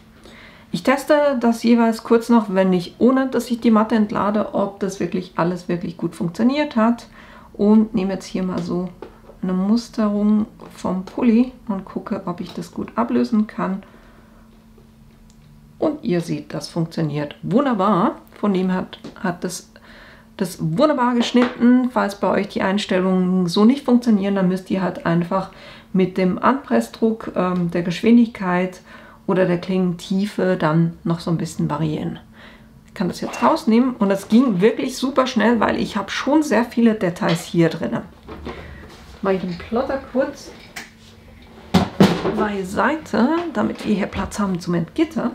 Ich teste das jeweils kurz noch, wenn nicht, ohne dass ich die Matte entlade, ob das wirklich alles wirklich gut funktioniert hat. Und nehme jetzt hier mal so eine Musterung vom Pulli und gucke, ob ich das gut ablösen kann. Und ihr seht, das funktioniert wunderbar. Von dem hat das wunderbar geschnitten. Falls bei euch die Einstellungen so nicht funktionieren, dann müsst ihr halt einfach mit dem Anpressdruck, der Geschwindigkeit oder der Klingentiefe dann noch so ein bisschen variieren. Ich kann das jetzt rausnehmen und das ging wirklich super schnell, weil ich habe schon sehr viele Details hier drin. Mache ich den Plotter kurz beiseite, damit wir hier Platz haben zum Entgittern.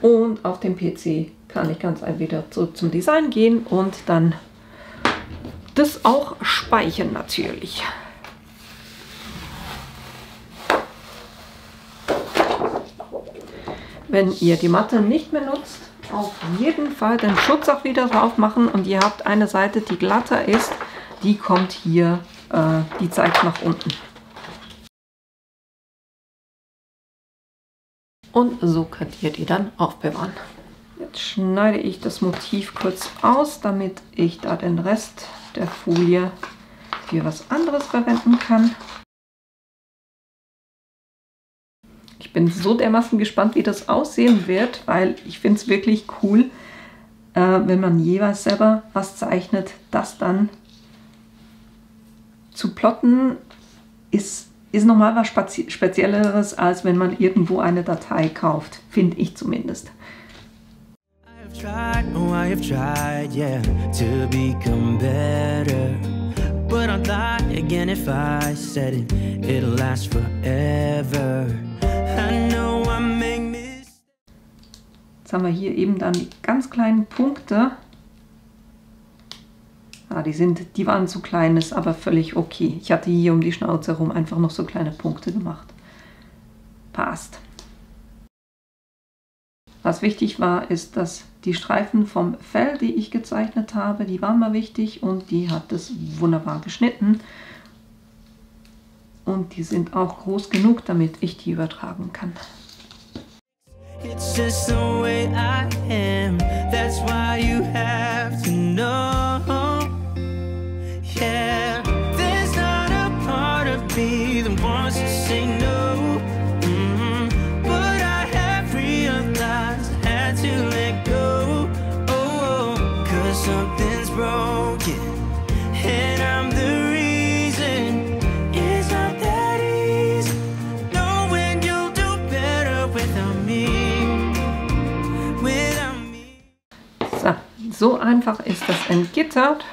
Und auf dem PC kann ich ganz einfach wieder zurück zum Design gehen und dann das auch speichern natürlich. Wenn ihr die Matte nicht mehr nutzt, auf jeden Fall den Schutz auch wieder drauf machen und ihr habt eine Seite, die glatter ist, die kommt hier, die zeigt nach unten. Und so könnt ihr die dann aufbewahren. Jetzt schneide ich das Motiv kurz aus, damit ich da den Rest der Folie für was anderes verwenden kann. Ich bin so dermaßen gespannt, wie das aussehen wird, weil ich finde es wirklich cool, wenn man jeweils selber was zeichnet, das dann zu plotten ist nochmal was Spezielleres, als wenn man irgendwo eine Datei kauft, finde ich zumindest. I have tried, yeah, to become better. But I'd lie again if I said it, it'll last forever. I know I make mistakes. Jetzt haben wir hier eben dann die ganz kleinen Punkte. Die waren zu klein, ist aber völlig okay. Ich hatte hier um die Schnauze herum einfach noch so kleine Punkte gemacht. Passt. Was wichtig war, ist, dass die Streifen vom Fell, die ich gezeichnet habe, die waren mal wichtig und die hat es wunderbar geschnitten. Und die sind auch groß genug, damit ich die übertragen kann. It's just the way I am. That's why you have to know. Yeah, there's not a part of me that wants to say no. But I have realized I had to let go. Oh, 'cause something's broken, and I'm the reason. It's not that easy knowing you'll do better without me. Without me. So einfach ist das entgittert.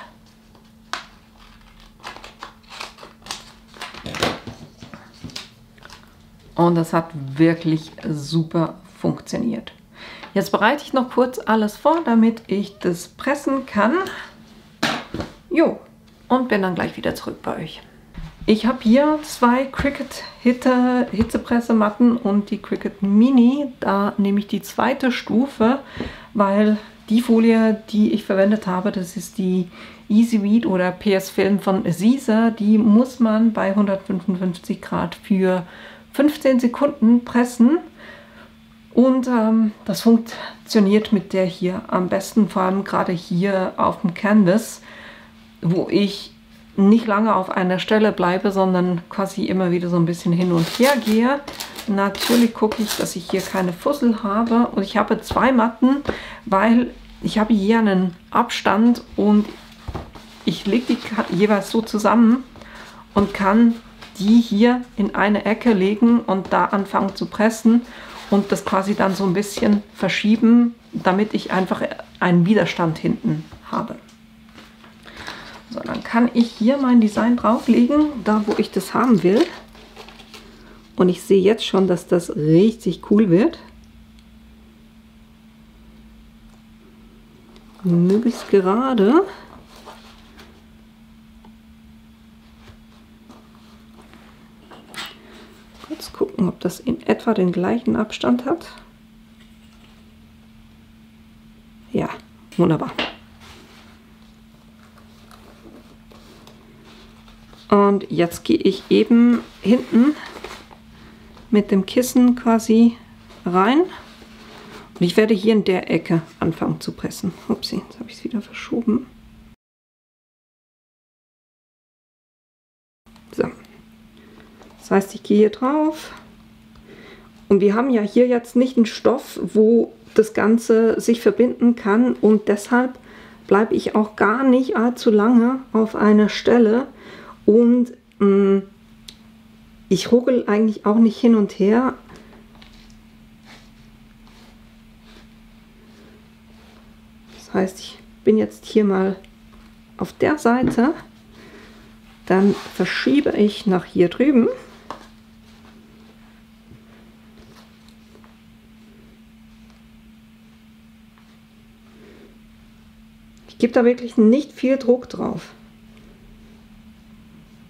Und das hat wirklich super funktioniert. Jetzt bereite ich noch kurz alles vor, damit ich das pressen kann. Jo, und bin dann gleich wieder zurück bei euch. Ich habe hier zwei Cricut Hitzepressematten und die Cricut Mini. Da nehme ich die zweite Stufe, weil die Folie, die ich verwendet habe, das ist die EasyWeed oder PS Film von Siese. Die muss man bei 155 Grad für 15 Sekunden pressen. Und das funktioniert mit der hier am besten, vor allem gerade hier auf dem Canvas, wo ich nicht lange auf einer Stelle bleibe, sondern quasi immer wieder so ein bisschen hin und her gehe. Natürlich gucke ich, dass ich hier keine Fussel habe. Und ich habe zwei Matten, weil ich habe hier einen Abstand und ich lege die jeweils so zusammen und kann die hier in eine Ecke legen und da anfangen zu pressen und das quasi dann so ein bisschen verschieben, damit ich einfach einen Widerstand hinten habe. So, dann kann ich hier mein Design drauflegen, da wo ich das haben will. Und ich sehe jetzt schon, dass das richtig cool wird. Möglichst gerade. Kurz gucken, ob das in etwa den gleichen Abstand hat. Ja, wunderbar. Und jetzt gehe ich eben hinten mit dem Kissen quasi rein. Und ich werde hier in der Ecke anfangen zu pressen. Upsi, jetzt habe ich es wieder verschoben. So. Das heißt, ich gehe hier drauf. Und wir haben ja hier jetzt nicht einen Stoff, wo das Ganze sich verbinden kann. Und deshalb bleibe ich auch gar nicht allzu lange auf einer Stelle. Und ich ruckel eigentlich auch nicht hin und her. Das heißt, ich bin jetzt hier mal auf der Seite. Dann verschiebe ich nach hier drüben. Ich gebe da wirklich nicht viel Druck drauf.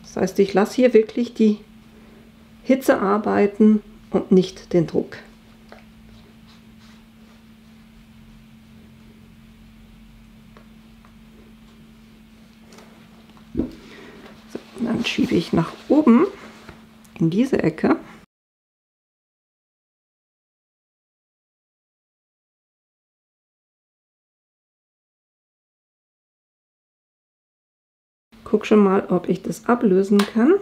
Das heißt, ich lasse hier wirklich die Hitze arbeiten und nicht den Druck. So, dann schiebe ich nach oben in diese Ecke. Guck schon mal, ob ich das ablösen kann.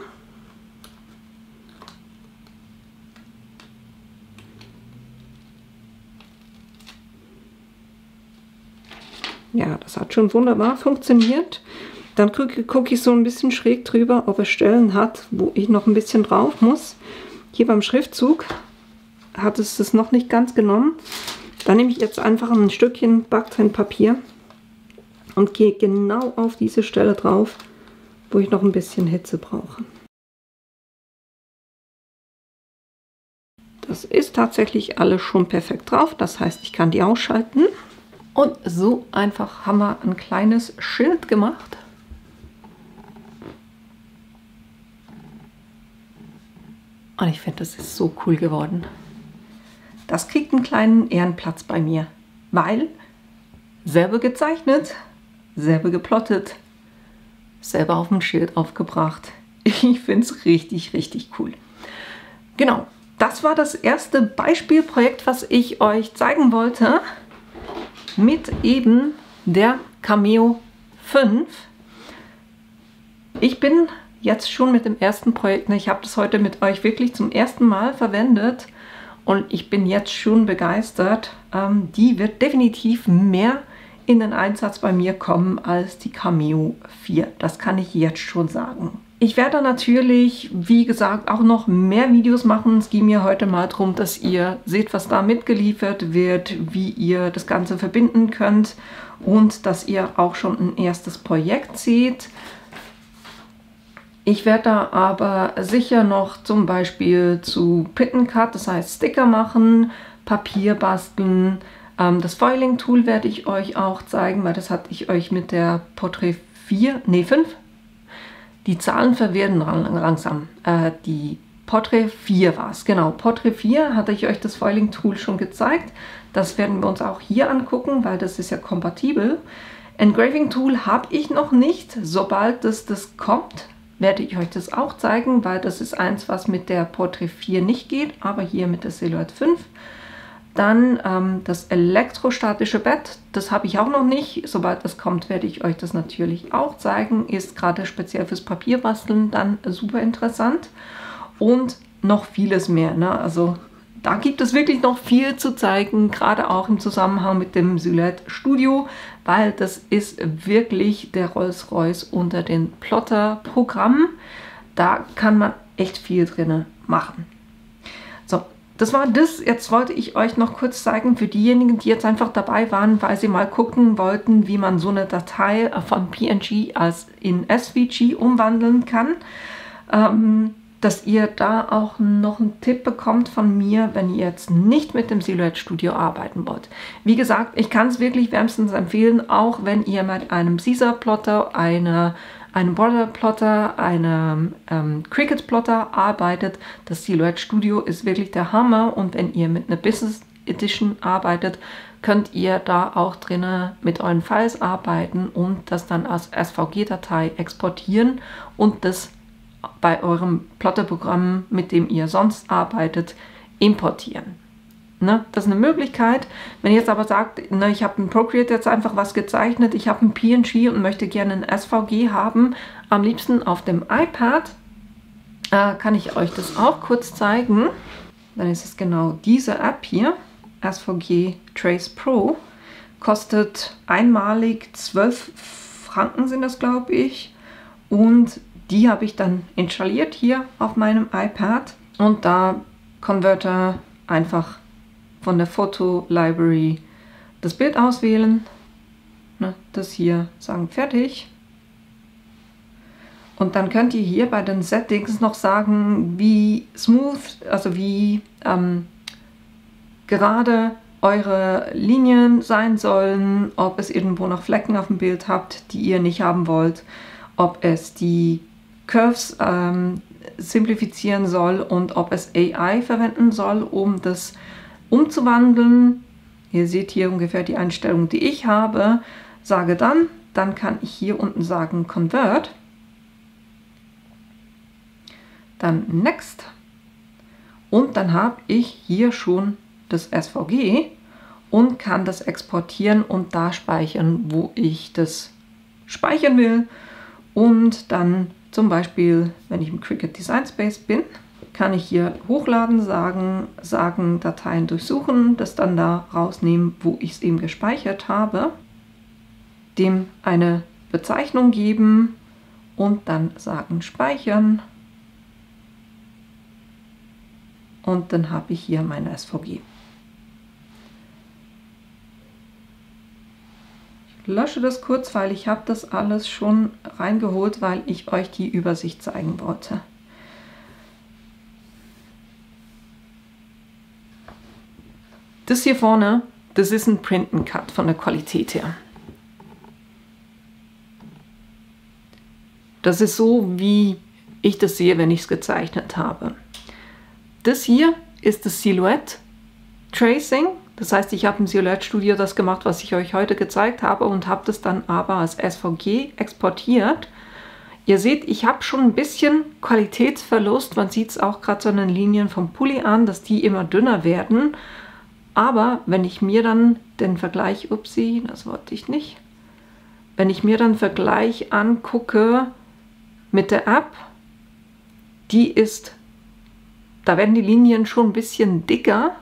Ja, das hat schon wunderbar funktioniert. Dann gucke ich so ein bisschen schräg drüber, ob es Stellen hat, wo ich noch ein bisschen drauf muss. Hier beim Schriftzug hat es das noch nicht ganz genommen. Dann nehme ich jetzt einfach ein Stückchen Backtrennpapier und gehe genau auf diese Stelle drauf, wo ich noch ein bisschen Hitze brauche. Das ist tatsächlich alles schon perfekt drauf, das heißt, ich kann die ausschalten. Und so einfach haben wir ein kleines Schild gemacht. Und ich finde, das ist so cool geworden. Das kriegt einen kleinen Ehrenplatz bei mir, weil selber gezeichnet, selber geplottet, selber auf dem Schild aufgebracht. Ich finde es richtig, richtig cool. Genau, das war das erste Beispielprojekt, was ich euch zeigen wollte, mit eben der Cameo 5. Ich bin jetzt schon mit dem ersten Projekt, ich habe das heute mit euch wirklich zum ersten Mal verwendet und ich bin jetzt schon begeistert. Die wird definitiv mehr in den Einsatz bei mir kommen als die Cameo 4. Das kann ich jetzt schon sagen. Ich werde natürlich, wie gesagt, auch noch mehr Videos machen. Es ging mir heute mal darum, dass ihr seht, was da mitgeliefert wird, wie ihr das Ganze verbinden könnt und dass ihr auch schon ein erstes Projekt seht. Ich werde da aber sicher noch zum Beispiel zu Print and Cut, das heißt Sticker machen, Papier basteln, Das Foiling-Tool werde ich euch auch zeigen, weil das hatte ich euch mit der Portrait 5. Die Zahlen verwirren langsam. Die Portrait 4 war es. Genau, Portrait 4 hatte ich euch das Foiling-Tool schon gezeigt. Das werden wir uns auch hier angucken, weil das ist ja kompatibel. Engraving-Tool habe ich noch nicht. Sobald das kommt, werde ich euch das auch zeigen, weil das ist eins, was mit der Portrait 4 nicht geht, aber hier mit der Silhouette 5. Dann das elektrostatische Bett, das habe ich auch noch nicht. Sobald das kommt, werde ich euch das natürlich auch zeigen. Ist gerade speziell fürs Papierbasteln dann super interessant. Und noch vieles mehr, ne? Also da gibt es wirklich noch viel zu zeigen, gerade auch im Zusammenhang mit dem Silhouette Studio, weil das ist wirklich der Rolls-Royce unter den Plotter-Programmen. Da kann man echt viel drin machen. So, das war das. Jetzt wollte ich euch noch kurz zeigen für diejenigen, die jetzt einfach dabei waren, weil sie mal gucken wollten, wie man so eine Datei von PNG als in SVG umwandeln kann. Dass ihr da auch noch einen Tipp bekommt von mir, wenn ihr jetzt nicht mit dem Silhouette Studio arbeiten wollt. Wie gesagt, ich kann es wirklich wärmstens empfehlen, auch wenn ihr mit einem Caesar Plotter, einem Border Plotter, einem Cricut Plotter arbeitet. Das Silhouette Studio ist wirklich der Hammer, und wenn ihr mit einer Business Edition arbeitet, könnt ihr da auch drinnen mit euren Files arbeiten und das dann als SVG-Datei exportieren und das bei eurem Plotterprogramm, mit dem ihr sonst arbeitet, importieren. Ne? Das ist eine Möglichkeit. Wenn ihr jetzt aber sagt, ne, ich habe in Procreate jetzt einfach was gezeichnet, ich habe ein PNG und möchte gerne ein SVG haben, am liebsten auf dem iPad, kann ich euch das auch kurz zeigen. Dann ist es genau diese App hier, SVG Trace Pro, kostet einmalig 12 Franken sind das, glaube ich, und die habe ich dann installiert hier auf meinem iPad, und da Converter einfach von der Photo Library das Bild auswählen, ne, das hier sagen fertig, und dann könnt ihr hier bei den Settings noch sagen, wie smooth, also wie gerade eure Linien sein sollen, ob es irgendwo noch Flecken auf dem Bild habt, die ihr nicht haben wollt, ob es die Curves simplifizieren soll und ob es AI verwenden soll, um das umzuwandeln. Ihr seht hier ungefähr die Einstellung, die ich habe. Sage dann kann ich hier unten sagen Convert, dann Next, und dann habe ich hier schon das SVG und kann das exportieren und da speichern, wo ich das speichern will. Und dann zum Beispiel, wenn ich im Cricut Design Space bin, kann ich hier hochladen, sagen Dateien durchsuchen, das dann da rausnehmen, wo ich es eben gespeichert habe, dem eine Bezeichnung geben und dann sagen Speichern. Und dann habe ich hier meine SVG. Ich lösche das kurz, weil ich habe das alles schon reingeholt, weil ich euch die Übersicht zeigen wollte. Das hier vorne, das ist ein Print and Cut von der Qualität her. Das ist so, wie ich das sehe, wenn ich es gezeichnet habe. Das hier ist das Silhouette Tracing. Das heißt, ich habe im Silhouette Studio das gemacht, was ich euch heute gezeigt habe, und habe das dann aber als SVG exportiert. Ihr seht, ich habe schon ein bisschen Qualitätsverlust. Man sieht es auch gerade so an den Linien vom Pulli an, dass die immer dünner werden. Aber wenn ich mir dann den Vergleich, upsie, das wollte ich nicht. Wenn ich mir dann Vergleich angucke mit der App, die ist, da werden die Linien schon ein bisschen dicker.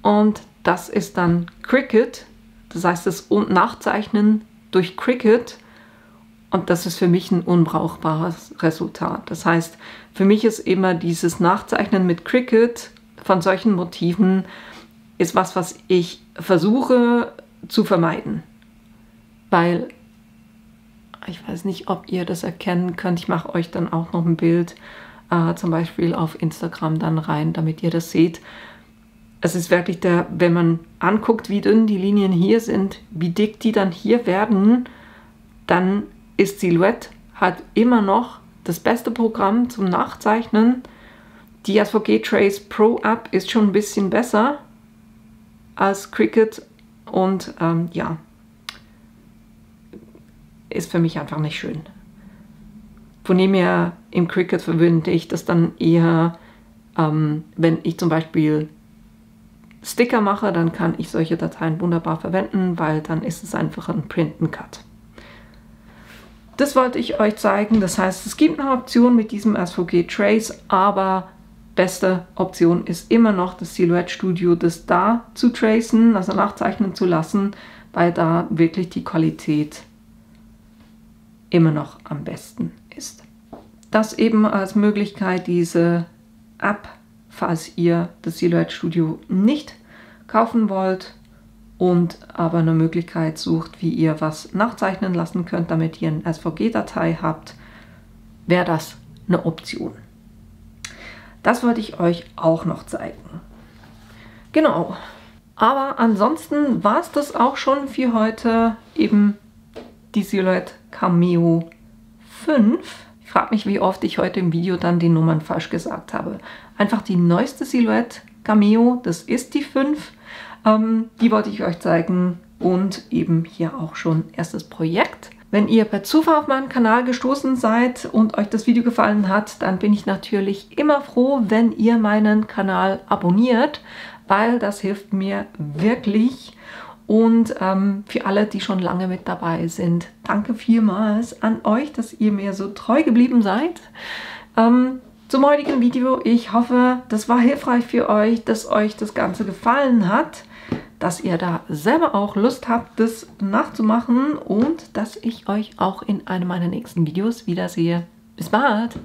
Und das ist dann Cricut, das heißt das Nachzeichnen durch Cricut, und das ist für mich ein unbrauchbares Resultat. Das heißt, für mich ist immer dieses Nachzeichnen mit Cricut von solchen Motiven ist was ich versuche zu vermeiden, weil ich weiß nicht, ob ihr das erkennen könnt. Ich mache euch dann auch noch ein Bild zum Beispiel auf Instagram dann rein, damit ihr das seht. es ist wirklich wenn man anguckt, wie dünn die Linien hier sind, wie dick die dann hier werden, dann ist Silhouette halt immer noch das beste Programm zum Nachzeichnen. Die SVG Trace Pro App ist schon ein bisschen besser als Cricut und ja, ist für mich einfach nicht schön. Von dem her, im Cricut verwende ich das dann eher, wenn ich zum Beispiel Sticker mache, dann kann ich solche Dateien wunderbar verwenden, weil dann ist es einfach ein Print and Cut. Das wollte ich euch zeigen. Das heißt, es gibt eine Option mit diesem SVG Trace, aber beste Option ist immer noch das Silhouette Studio, das da zu tracen, also nachzeichnen zu lassen, weil da wirklich die Qualität immer noch am besten ist. Das eben als Möglichkeit, diese App, falls ihr das Silhouette Studio nicht kaufen wollt und aber eine Möglichkeit sucht, wie ihr was nachzeichnen lassen könnt, damit ihr eine SVG-Datei habt, wäre das eine Option. Das wollte ich euch auch noch zeigen. Genau. Aber ansonsten war es das auch schon für heute, eben die Silhouette Cameo 5. Ich frage mich, wie oft ich heute im Video dann die Nummern falsch gesagt habe. Einfach die neueste Silhouette Cameo, das ist die 5. Die wollte ich euch zeigen und eben hier auch schon erstes Projekt. Wenn ihr per Zufall auf meinen Kanal gestoßen seid und euch das Video gefallen hat, dann bin ich natürlich immer froh, wenn ihr meinen Kanal abonniert, weil das hilft mir wirklich. Und für alle, die schon lange mit dabei sind, danke vielmals an euch, dass ihr mir so treu geblieben seid. Zum heutigen Video, ich hoffe, das war hilfreich für euch, dass euch das Ganze gefallen hat, dass ihr da selber auch Lust habt, das nachzumachen und dass ich euch auch in einem meiner nächsten Videos wiedersehe. Bis bald!